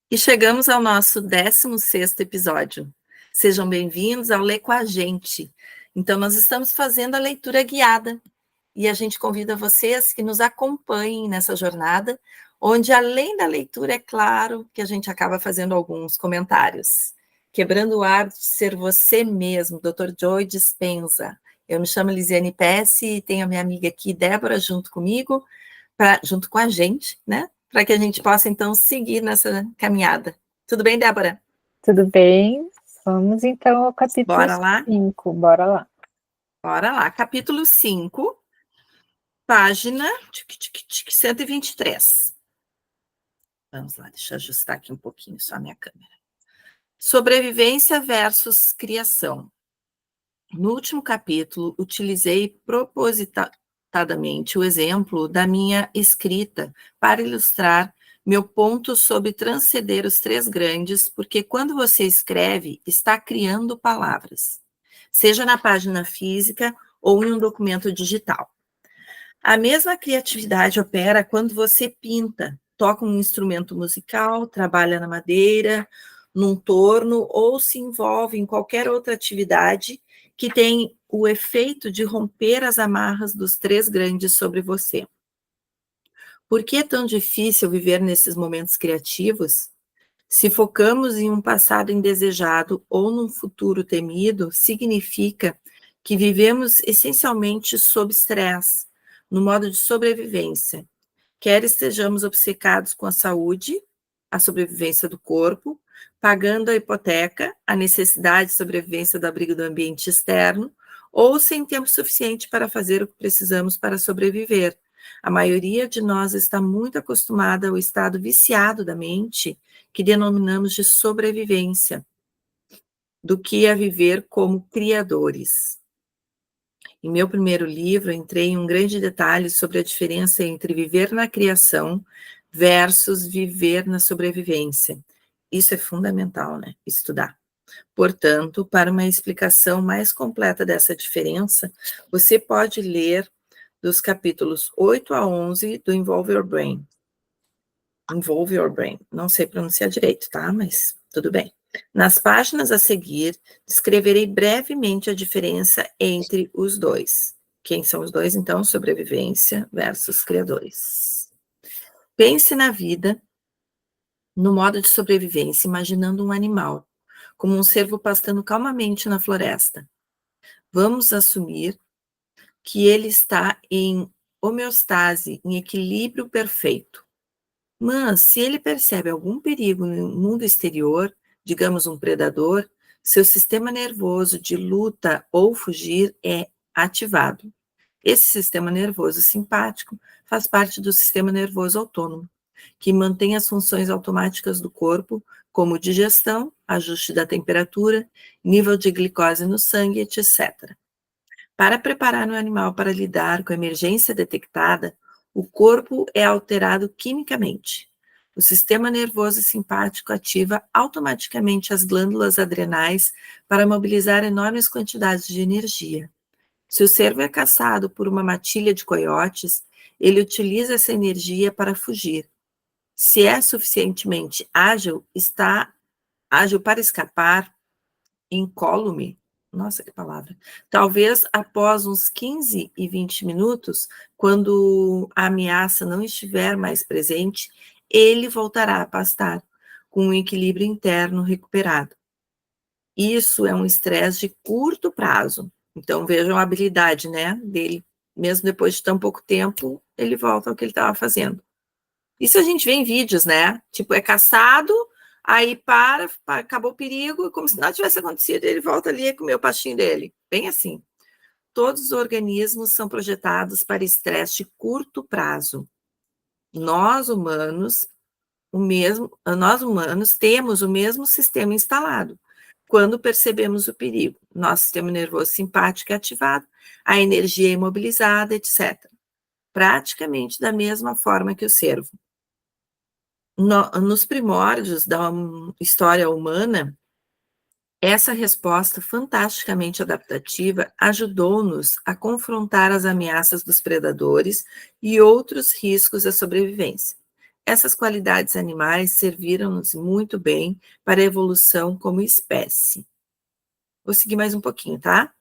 E chegamos ao nosso 16º episódio. Sejam bem-vindos ao Lê com a Gente. Então, nós estamos fazendo a leitura guiada e a gente convida vocês que nos acompanhem nessa jornada, onde, além da leitura, é claro que a gente acaba fazendo alguns comentários. Quebrando o hábito de ser você mesmo, Dr. Joe Dispenza. Eu me chamo Lisiane Pesce e tenho a minha amiga aqui, Débora, junto comigo, junto com a gente, né? Para que a gente possa, então, seguir nessa caminhada. Tudo bem, Débora? Tudo bem? Vamos, então, ao capítulo Bora lá? 5. Bora lá. Bora lá. Capítulo 5, página 123. Vamos lá, deixa eu ajustar aqui um pouquinho só a minha câmera. Sobrevivência versus criação. No último capítulo, utilizei propositadamente o exemplo da minha escrita para ilustrar meu ponto sobre transcender os três grandes, porque quando você escreve, está criando palavras, seja na página física ou em um documento digital. A mesma criatividade opera quando você pinta, toca um instrumento musical, trabalha na madeira, num torno ou se envolve em qualquer outra atividade que tem o efeito de romper as amarras dos três grandes sobre você. Por que é tão difícil viver nesses momentos criativos? Se focamos em um passado indesejado ou num futuro temido, significa que vivemos essencialmente sob estresse, no modo de sobrevivência. Quer estejamos obcecados com a saúde, a sobrevivência do corpo, pagando a hipoteca, a necessidade de sobrevivência do abrigo do ambiente externo, ou sem tempo suficiente para fazer o que precisamos para sobreviver. A maioria de nós está muito acostumada ao estado viciado da mente, que denominamos de sobrevivência, do que a viver como criadores. Em meu primeiro livro, entrei em um grande detalhe sobre a diferença entre viver na criação versus viver na sobrevivência. Isso é fundamental, né? Estudar. Portanto, para uma explicação mais completa dessa diferença, você pode ler dos capítulos 8 a 11 do Involve Your Brain. Involve Your Brain. Não sei pronunciar direito, tá? Mas tudo bem. Nas páginas a seguir, descreverei brevemente a diferença entre os dois. Quem são os dois, então? Sobrevivência versus criadores. Pense na vida no modo de sobrevivência, imaginando um animal, como um cervo pastando calmamente na floresta. Vamos assumir que ele está em homeostase, em equilíbrio perfeito. Mas, se ele percebe algum perigo no mundo exterior, digamos um predador, seu sistema nervoso de luta ou fugir é ativado. Esse sistema nervoso simpático faz parte do sistema nervoso autônomo, que mantém as funções automáticas do corpo, como digestão, ajuste da temperatura, nível de glicose no sangue, etc. Para preparar o animal para lidar com a emergência detectada, o corpo é alterado quimicamente. O sistema nervoso simpático ativa automaticamente as glândulas adrenais para mobilizar enormes quantidades de energia. Se o cervo é caçado por uma matilha de coiotes, ele utiliza essa energia para fugir. Se é suficientemente ágil, está ágil para escapar, incólume. Nossa, que palavra. Talvez após uns 15 e 20 minutos, quando a ameaça não estiver mais presente, ele voltará a pastar, com um equilíbrio interno recuperado. Isso é um estresse de curto prazo. Então, vejam a habilidade, né, dele. Mesmo depois de tão pouco tempo, ele volta ao que ele estava fazendo. Isso a gente vê em vídeos, né? Tipo, é caçado, aí acabou o perigo, como se nada tivesse acontecido, ele volta ali a comer o pastinho dele. Bem assim. Todos os organismos são projetados para estresse de curto prazo. Nós humanos temos o mesmo sistema instalado. Quando percebemos o perigo, nosso sistema nervoso simpático é ativado, a energia é imobilizada, etc. Praticamente da mesma forma que o cervo. Nos primórdios da história humana, essa resposta fantasticamente adaptativa ajudou-nos a confrontar as ameaças dos predadores e outros riscos à sobrevivência. Essas qualidades animais serviram-nos muito bem para a evolução como espécie. Vou seguir mais um pouquinho, tá?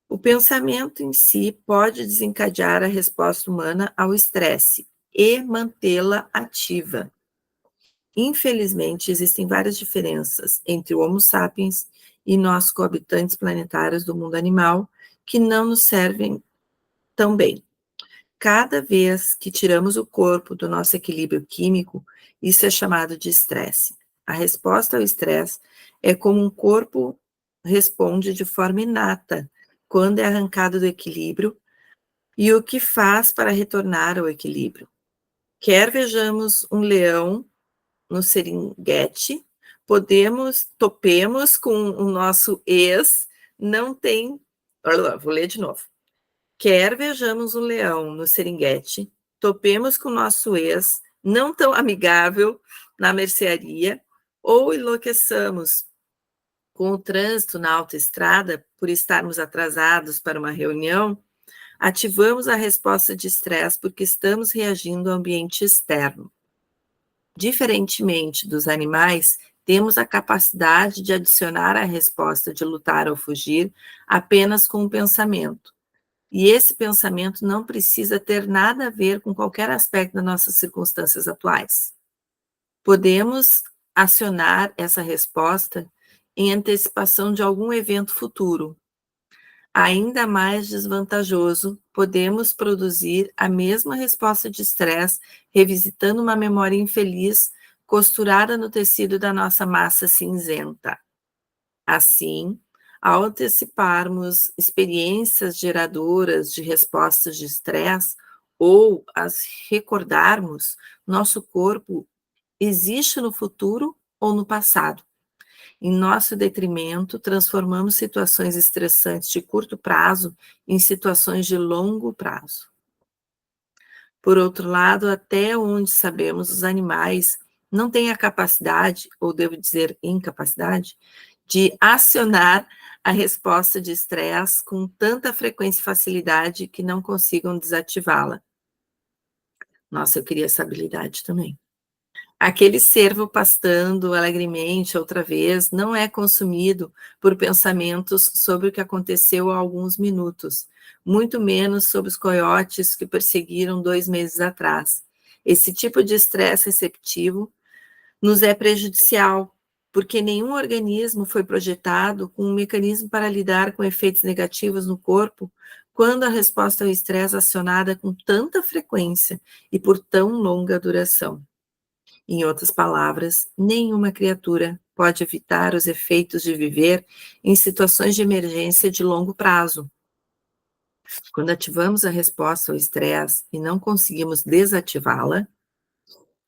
O pensamento em si pode desencadear a resposta humana ao estresse e mantê-la ativa. Infelizmente, existem várias diferenças entre o Homo sapiens e nós coabitantes planetários do mundo animal que não nos servem tão bem. Cada vez que tiramos o corpo do nosso equilíbrio químico, isso é chamado de estresse. A resposta ao estresse é como um corpo responde de forma inata quando é arrancado do equilíbrio e o que faz para retornar ao equilíbrio. Quer vejamos um leão no seringuete, topemos com o nosso ex, não tem... Vou ler de novo. Quer vejamos um leão no seringuete, topemos com o nosso ex, não tão amigável, na mercearia, ou enlouqueçamos com o trânsito na autoestrada por estarmos atrasados para uma reunião, ativamos a resposta de estresse porque estamos reagindo ao ambiente externo. Diferentemente dos animais, temos a capacidade de adicionar a resposta de lutar ou fugir apenas com o pensamento. E esse pensamento não precisa ter nada a ver com qualquer aspecto das nossas circunstâncias atuais. Podemos acionar essa resposta em antecipação de algum evento futuro. Ainda mais desvantajoso, podemos produzir a mesma resposta de estresse revisitando uma memória infeliz costurada no tecido da nossa massa cinzenta. Assim, ao anteciparmos experiências geradoras de respostas de estresse ou as recordarmos, nosso corpo existe no futuro ou no passado. Em nosso detrimento, transformamos situações estressantes de curto prazo em situações de longo prazo. Por outro lado, até onde sabemos, os animais não têm a capacidade, ou devo dizer incapacidade, de acionar a resposta de estresse com tanta frequência e facilidade que não consigam desativá-la. Nossa, eu queria essa habilidade também. Aquele cervo pastando alegremente outra vez não é consumido por pensamentos sobre o que aconteceu há alguns minutos, muito menos sobre os coiotes que perseguiram 2 meses atrás. Esse tipo de estresse receptivo nos é prejudicial, porque nenhum organismo foi projetado com um mecanismo para lidar com efeitos negativos no corpo quando a resposta ao estresse é acionada com tanta frequência e por tão longa duração. Em outras palavras, nenhuma criatura pode evitar os efeitos de viver em situações de emergência de longo prazo. Quando ativamos a resposta ao estresse e não conseguimos desativá-la,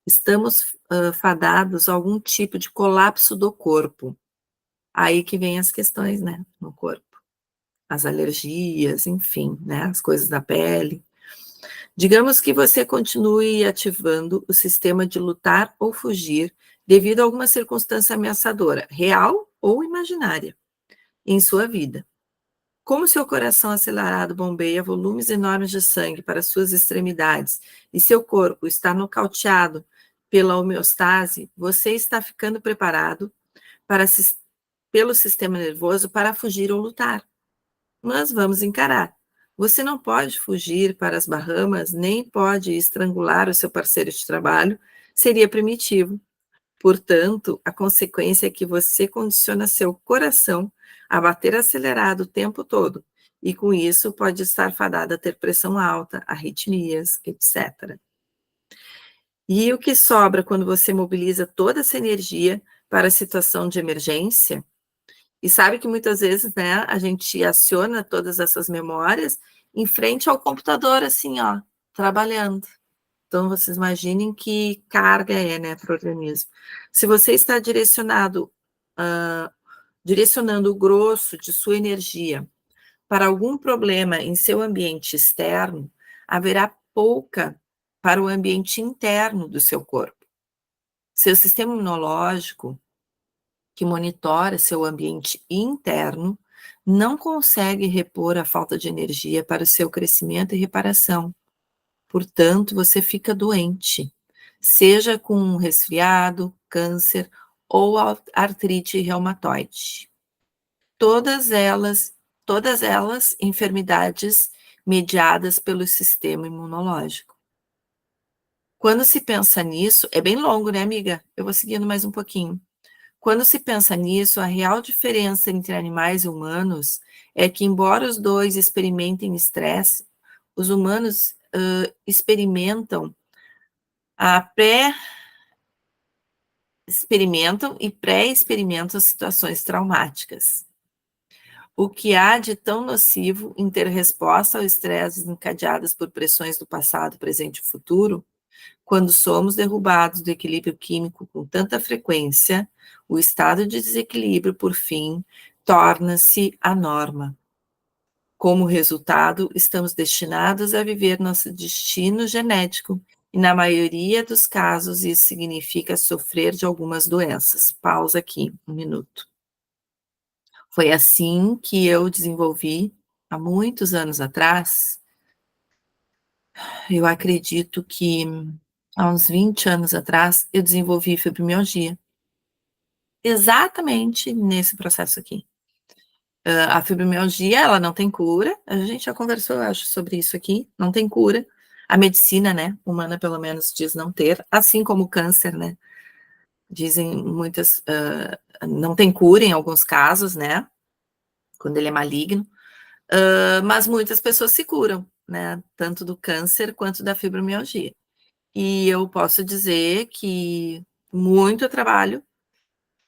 estamos fadados a algum tipo de colapso do corpo. Aí que vem as questões, né, no corpo. As alergias, enfim, né, as coisas da pele. Digamos que você continue ativando o sistema de lutar ou fugir devido a alguma circunstância ameaçadora, real ou imaginária, em sua vida. Como seu coração acelerado bombeia volumes enormes de sangue para suas extremidades e seu corpo está nocauteado pela homeostase, você está ficando preparado pelo sistema nervoso para fugir ou lutar. Mas vamos encarar. Você não pode fugir para as Bahamas, nem pode estrangular o seu parceiro de trabalho, seria primitivo. Portanto, a consequência é que você condiciona seu coração a bater acelerado o tempo todo, e com isso pode estar fadado a ter pressão alta, arritmias, etc. E o que sobra quando você mobiliza toda essa energia para a situação de emergência? E sabe que muitas vezes, né, a gente aciona todas essas memórias em frente ao computador, assim, ó, trabalhando. Então, vocês imaginem que carga é, né, para o organismo. Se você está direcionando o grosso de sua energia para algum problema em seu ambiente externo, haverá pouca para o ambiente interno do seu corpo. Seu sistema imunológico, que monitora seu ambiente interno, não consegue repor a falta de energia para o seu crescimento e reparação. Portanto, você fica doente, seja com um resfriado, câncer ou artrite reumatoide. Todas elas enfermidades mediadas pelo sistema imunológico. Quando se pensa nisso, é bem longo, né, amiga? Eu vou seguindo mais um pouquinho. Quando se pensa nisso, a real diferença entre animais e humanos é que, embora os dois experimentem estresse, os humanos experimentam e pré-experimentam situações traumáticas. O que há de tão nocivo em ter resposta ao estresse encadeadas por pressões do passado, presente e futuro, quando somos derrubados do equilíbrio químico com tanta frequência, o estado de desequilíbrio, por fim, torna-se a norma. Como resultado, estamos destinados a viver nosso destino genético, e na maioria dos casos isso significa sofrer de algumas doenças. Pausa aqui, um minuto. Foi assim que eu desenvolvi, há muitos anos atrás, eu acredito que há uns 20 anos atrás, eu desenvolvi fibromialgia. Exatamente nesse processo aqui. A fibromialgia, ela não tem cura, a gente já conversou, eu acho, sobre isso aqui, não tem cura. A medicina, né, humana pelo menos diz não ter, assim como o câncer, né, dizem muitas, não tem cura em alguns casos, né, quando ele é maligno, mas muitas pessoas se curam, né, tanto do câncer quanto da fibromialgia. E eu posso dizer que muito trabalho,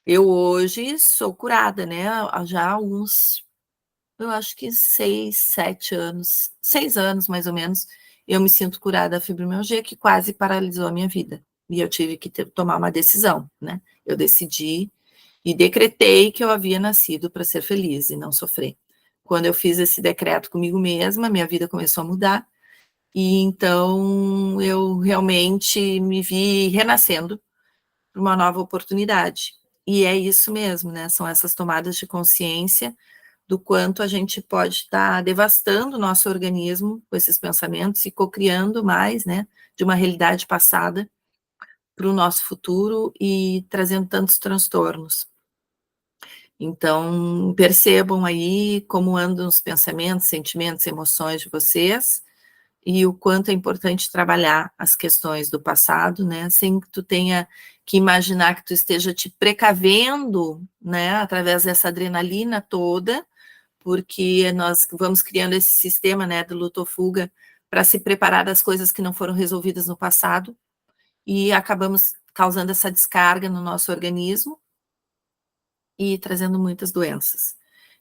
eu hoje sou curada, né, já há uns, eu acho que 6, 7 anos, 6 anos mais ou menos, eu me sinto curada da fibromialgia, que quase paralisou a minha vida. E eu tive que tomar uma decisão, né? Eu decidi e decretei que eu havia nascido para ser feliz e não sofrer. Quando eu fiz esse decreto comigo mesma, minha vida começou a mudar, e então eu realmente me vi renascendo para uma nova oportunidade. E é isso mesmo, né? São essas tomadas de consciência do quanto a gente pode estar devastando o nosso organismo com esses pensamentos e cocriando mais, né, de uma realidade passada para o nosso futuro e trazendo tantos transtornos. Então, percebam aí como andam os pensamentos, sentimentos, emoções de vocês e o quanto é importante trabalhar as questões do passado, né, sem que tu tenha que imaginar que tu esteja te precavendo, né, através dessa adrenalina toda, porque nós vamos criando esse sistema, né, do luto ou fuga para se preparar das coisas que não foram resolvidas no passado e acabamos causando essa descarga no nosso organismo e trazendo muitas doenças.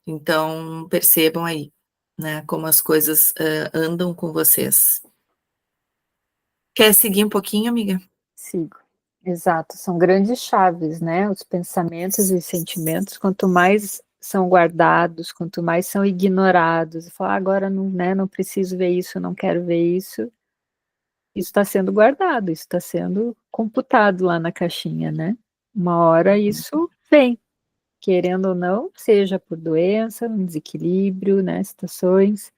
Então, percebam aí, né, como as coisas andam com vocês. Quer seguir um pouquinho, amiga? Sigo. Exato, são grandes chaves, né? Os pensamentos e sentimentos, quanto mais são guardados, quanto mais são ignorados, falar agora não, né, não preciso ver isso, não quero ver isso está sendo guardado, isso está sendo computado lá na caixinha, né? Uma hora isso vem, querendo ou não, seja por doença, um desequilíbrio, né, situações.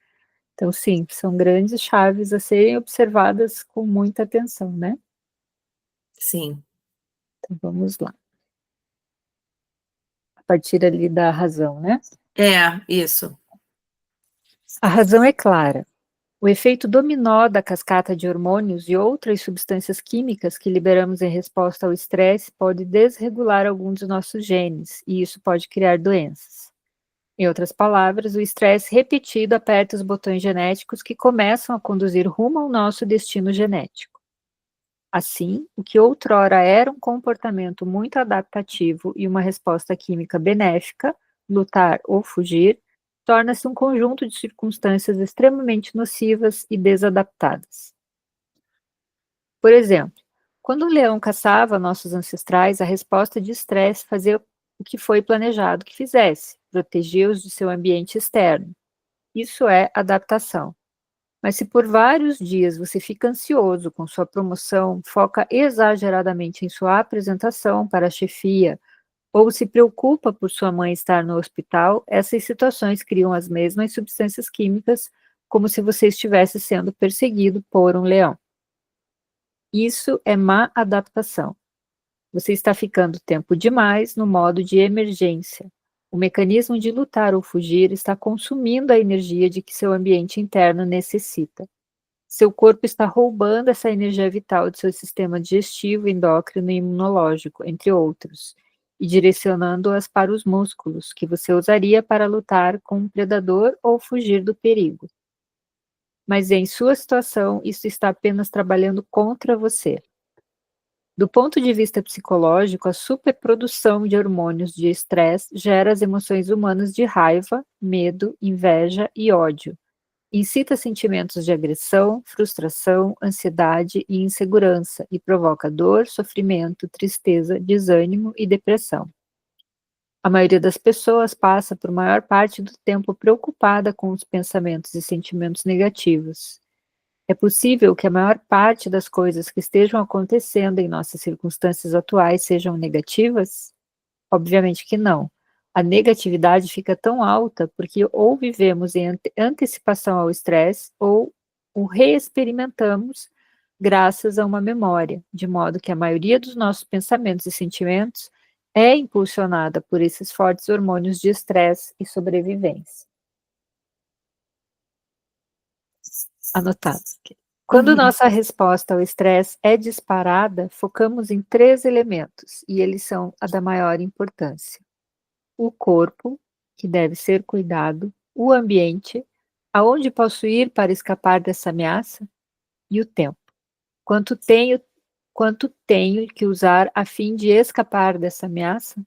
Então, sim, são grandes chaves a serem observadas com muita atenção, né? Sim. Então, vamos lá. A partir ali da razão, né? É, isso. A razão é clara. O efeito dominó da cascata de hormônios e outras substâncias químicas que liberamos em resposta ao estresse pode desregular alguns de nossos genes, e isso pode criar doenças. Em outras palavras, o estresse repetido aperta os botões genéticos que começam a conduzir rumo ao nosso destino genético. Assim, o que outrora era um comportamento muito adaptativo e uma resposta química benéfica, lutar ou fugir, torna-se um conjunto de circunstâncias extremamente nocivas e desadaptadas. Por exemplo, quando o leão caçava nossos ancestrais, a resposta de estresse fazia o que foi planejado que fizesse, protegia-os de seu ambiente externo. Isso é adaptação. Mas se por vários dias você fica ansioso com sua promoção, foca exageradamente em sua apresentação para a chefia, ou se preocupa por sua mãe estar no hospital, essas situações criam as mesmas substâncias químicas como se você estivesse sendo perseguido por um leão. Isso é má adaptação. Você está ficando tempo demais no modo de emergência. O mecanismo de lutar ou fugir está consumindo a energia de que seu ambiente interno necessita. Seu corpo está roubando essa energia vital do seu sistema digestivo, endócrino e imunológico, entre outros, e direcionando-as para os músculos, que você usaria para lutar com um predador ou fugir do perigo. Mas em sua situação, isso está apenas trabalhando contra você. Do ponto de vista psicológico, a superprodução de hormônios de estresse gera as emoções humanas de raiva, medo, inveja e ódio. Incita sentimentos de agressão, frustração, ansiedade e insegurança e provoca dor, sofrimento, tristeza, desânimo e depressão. A maioria das pessoas passa por maior parte do tempo preocupada com os pensamentos e sentimentos negativos. É possível que a maior parte das coisas que estejam acontecendo em nossas circunstâncias atuais sejam negativas? Obviamente que não. A negatividade fica tão alta porque ou vivemos em antecipação ao estresse ou o reexperimentamos graças a uma memória, de modo que a maioria dos nossos pensamentos e sentimentos é impulsionada por esses fortes hormônios de estresse e sobrevivência. Anotado aqui. Quando nossa resposta ao estresse é disparada, focamos em 3 elementos, e eles são a da maior importância. O corpo, que deve ser cuidado, o ambiente, aonde posso ir para escapar dessa ameaça, e o tempo. Quanto tenho que usar a fim de escapar dessa ameaça?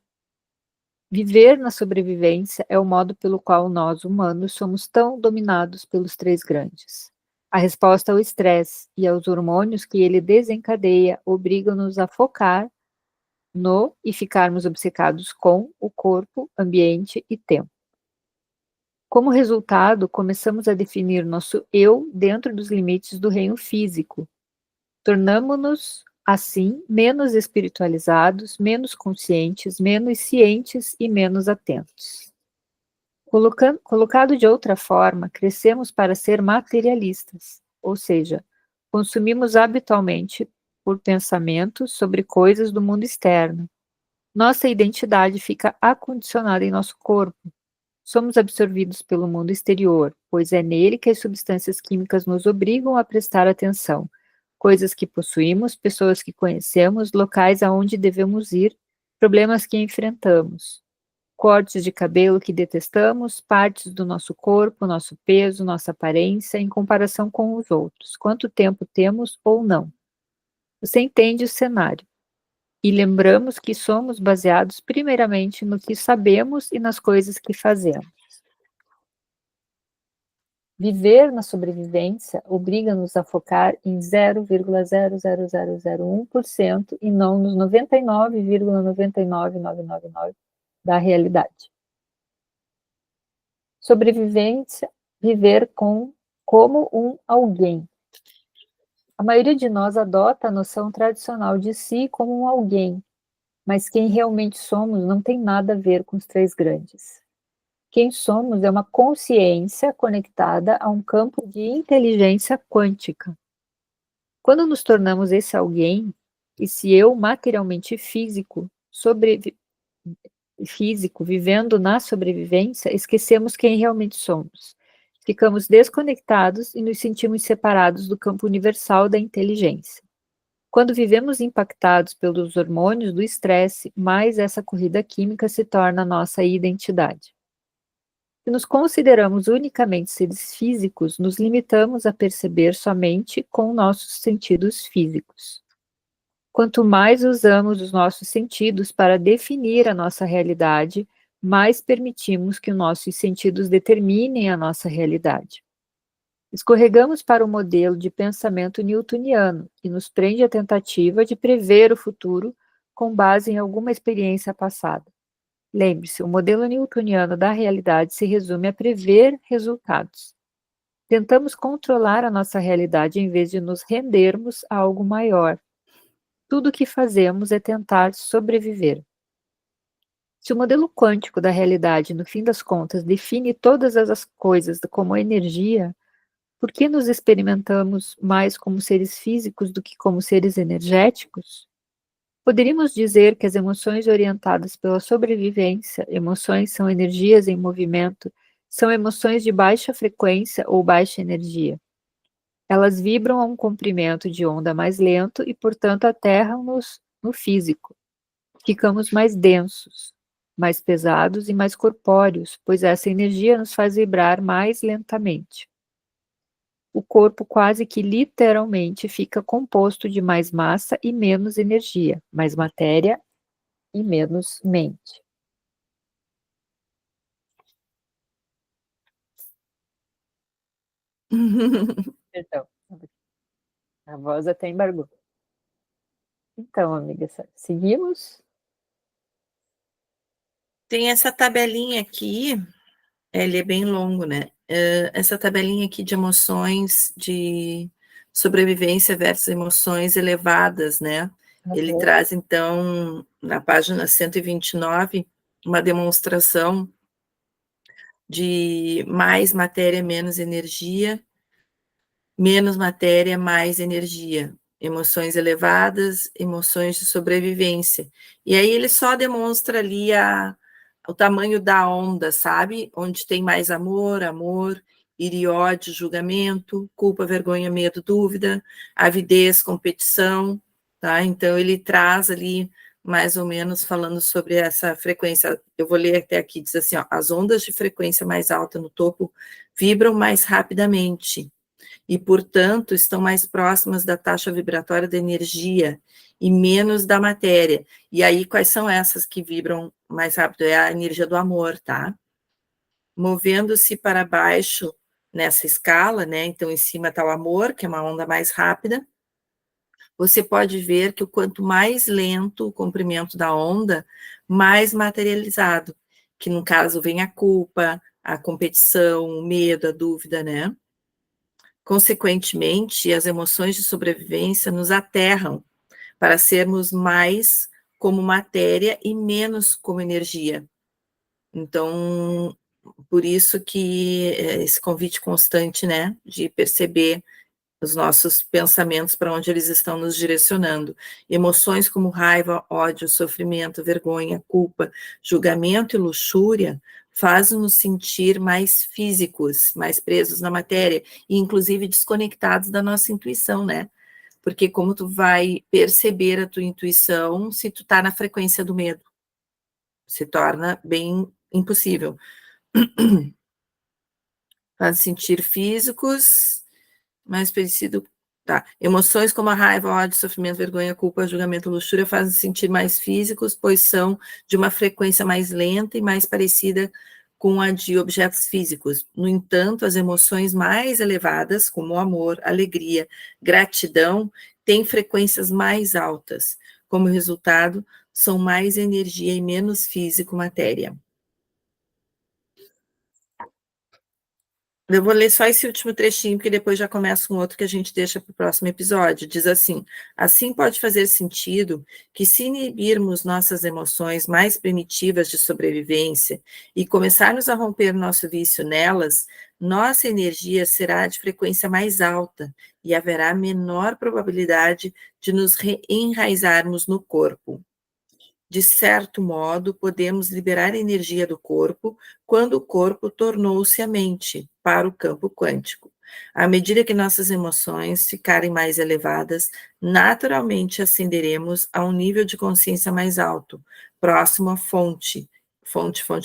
Viver na sobrevivência é o modo pelo qual nós, humanos, somos tão dominados pelos 3 grandes. A resposta ao estresse e aos hormônios que ele desencadeia obrigam-nos a focar no e ficarmos obcecados com o corpo, ambiente e tempo. Como resultado, começamos a definir nosso eu dentro dos limites do reino físico. Tornamo-nos, assim, menos espiritualizados, menos conscientes, menos cientes e menos atentos. Colocado de outra forma, crescemos para ser materialistas, ou seja, consumimos habitualmente por pensamentos sobre coisas do mundo externo. Nossa identidade fica acondicionada em nosso corpo. Somos absorvidos pelo mundo exterior, pois é nele que as substâncias químicas nos obrigam a prestar atenção. Coisas que possuímos, pessoas que conhecemos, locais aonde devemos ir, problemas que enfrentamos. Cortes de cabelo que detestamos, partes do nosso corpo, nosso peso, nossa aparência, em comparação com os outros. Quanto tempo temos ou não. Você entende o cenário. E lembramos que somos baseados primeiramente no que sabemos e nas coisas que fazemos. Viver na sobrevivência obriga-nos a focar em 0,00001% e não nos 99,99999 da realidade. Sobrevivência, viver como um alguém. A maioria de nós adota a noção tradicional de si como um alguém, mas quem realmente somos não tem nada a ver com os 3 grandes. Quem somos é uma consciência conectada a um campo de inteligência quântica. Quando nos tornamos esse alguém, esse eu materialmente físico, vivendo na sobrevivência, esquecemos quem realmente somos. Ficamos desconectados e nos sentimos separados do campo universal da inteligência. Quando vivemos impactados pelos hormônios do estresse, mais essa corrida química se torna a nossa identidade. Se nos consideramos unicamente seres físicos, nos limitamos a perceber somente com nossos sentidos físicos. Quanto mais usamos os nossos sentidos para definir a nossa realidade, mais permitimos que os nossos sentidos determinem a nossa realidade. Escorregamos para o modelo de pensamento newtoniano, que nos prende à tentativa de prever o futuro com base em alguma experiência passada. Lembre-se, o modelo newtoniano da realidade se resume a prever resultados. Tentamos controlar a nossa realidade em vez de nos rendermos a algo maior. Tudo o que fazemos é tentar sobreviver. Se o modelo quântico da realidade, no fim das contas, define todas as coisas como energia, Por que nos experimentamos mais como seres físicos do que como seres energéticos? Poderíamos dizer que as emoções orientadas pela sobrevivência, emoções são energias em movimento, são emoções de baixa frequência ou baixa energia. Elas vibram a um comprimento de onda mais lento e, portanto, aterram-nos no físico. Ficamos mais densos, mais pesados e mais corpóreos, pois essa energia nos faz vibrar mais lentamente. O corpo quase que literalmente fica composto de mais massa e menos energia, mais matéria e menos mente. Perdão, a voz até embargou. Então, amiga, seguimos? Tem essa tabelinha aqui, ele é bem longo, né? Essa tabelinha aqui de emoções, de sobrevivência versus emoções elevadas, né? Ele Uhum. traz, então, na página 129, uma demonstração de mais matéria, menos matéria, mais energia. Emoções elevadas, emoções de sobrevivência. E aí ele só demonstra ali o tamanho da onda, sabe? Onde tem mais amor, ira e ódio, julgamento, culpa, vergonha, medo, dúvida, avidez, competição, tá? Então ele traz ali mais ou menos falando sobre essa frequência. Eu vou ler até aqui, diz assim, ó, as ondas de frequência mais alta no topo vibram mais rapidamente e, portanto, estão mais próximas da taxa vibratória da energia e menos da matéria. E aí, quais são essas que vibram mais rápido? É a energia do amor, tá? Movendo-se para baixo nessa escala, né? Então, em cima está o amor, que é uma onda mais rápida. Você pode ver que o quanto mais lento o comprimento da onda, mais materializado, que no caso vem a culpa, a competição, o medo, a dúvida, né? Consequentemente, as emoções de sobrevivência nos aterram para sermos mais como matéria e menos como energia. Então, por isso que esse convite constante, né, de perceber os nossos pensamentos para onde eles estão nos direcionando. Emoções como raiva, ódio, sofrimento, vergonha, culpa, julgamento e luxúria fazem-nos sentir mais físicos, mais presos na matéria e inclusive desconectados da nossa intuição, né? Porque como tu vai perceber a tua intuição se tu tá na frequência do medo? Se torna bem impossível. Faz sentir físicos, mais parecido. Tá. Emoções como a raiva, ódio, sofrimento, vergonha, culpa, julgamento, luxúria fazem sentir mais físicos, pois são de uma frequência mais lenta e mais parecida com a de objetos físicos. No entanto, as emoções mais elevadas, como o amor, alegria, gratidão, têm frequências mais altas. Como resultado, são mais energia e menos físico matéria. Eu vou ler só esse último trechinho, porque depois já começa um outro que a gente deixa para o próximo episódio. Diz assim pode fazer sentido que se inibirmos nossas emoções mais primitivas de sobrevivência e começarmos a romper nosso vício nelas, nossa energia será de frequência mais alta e haverá menor probabilidade de nos enraizarmos no corpo. De certo modo, podemos liberar energia do corpo quando o corpo tornou-se a mente para o campo quântico. À medida que nossas emoções ficarem mais elevadas, naturalmente ascenderemos a um nível de consciência mais alto, próximo à fonte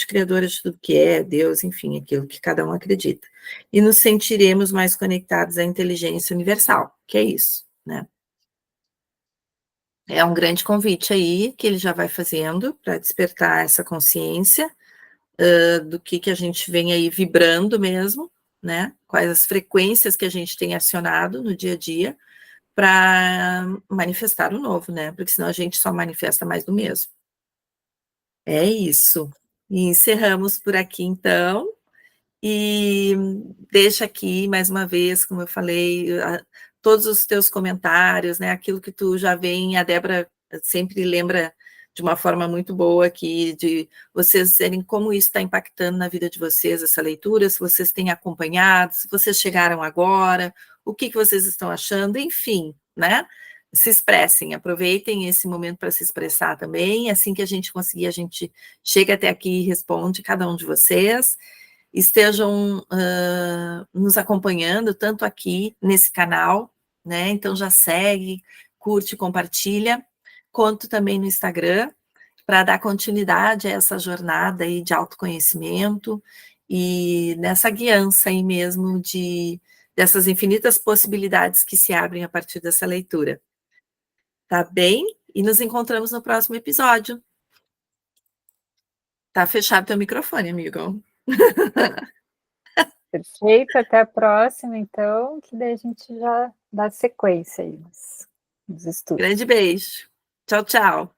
criadora de tudo que é, Deus, enfim, aquilo que cada um acredita. E nos sentiremos mais conectados à inteligência universal, que é isso, né? É um grande convite aí que ele já vai fazendo para despertar essa consciência do que a gente vem aí vibrando mesmo, né? Quais as frequências que a gente tem acionado no dia a dia para manifestar o novo, né? Porque senão a gente só manifesta mais do mesmo. É isso. E encerramos por aqui então. E deixa aqui mais uma vez, como eu falei, todos os teus comentários, né? Aquilo que tu já vem, a Débora sempre lembra de uma forma muito boa aqui, de vocês verem como isso está impactando na vida de vocês, essa leitura, se vocês têm acompanhado, se vocês chegaram agora, o que vocês estão achando, enfim, né? Se expressem, aproveitem esse momento para se expressar também, assim que a gente conseguir, a gente chega até aqui e responde cada um de vocês, estejam nos acompanhando, tanto aqui nesse canal, né, então já segue, curte, compartilha, quanto também no Instagram, para dar continuidade a essa jornada aí de autoconhecimento e nessa guiança aí mesmo dessas infinitas possibilidades que se abrem a partir dessa leitura. Tá bem? E nos encontramos no próximo episódio. Tá fechado teu microfone, amigo. Perfeito, até a próxima, então, que daí a gente já dá sequência aí nos estudos. Grande beijo. Tchau, tchau.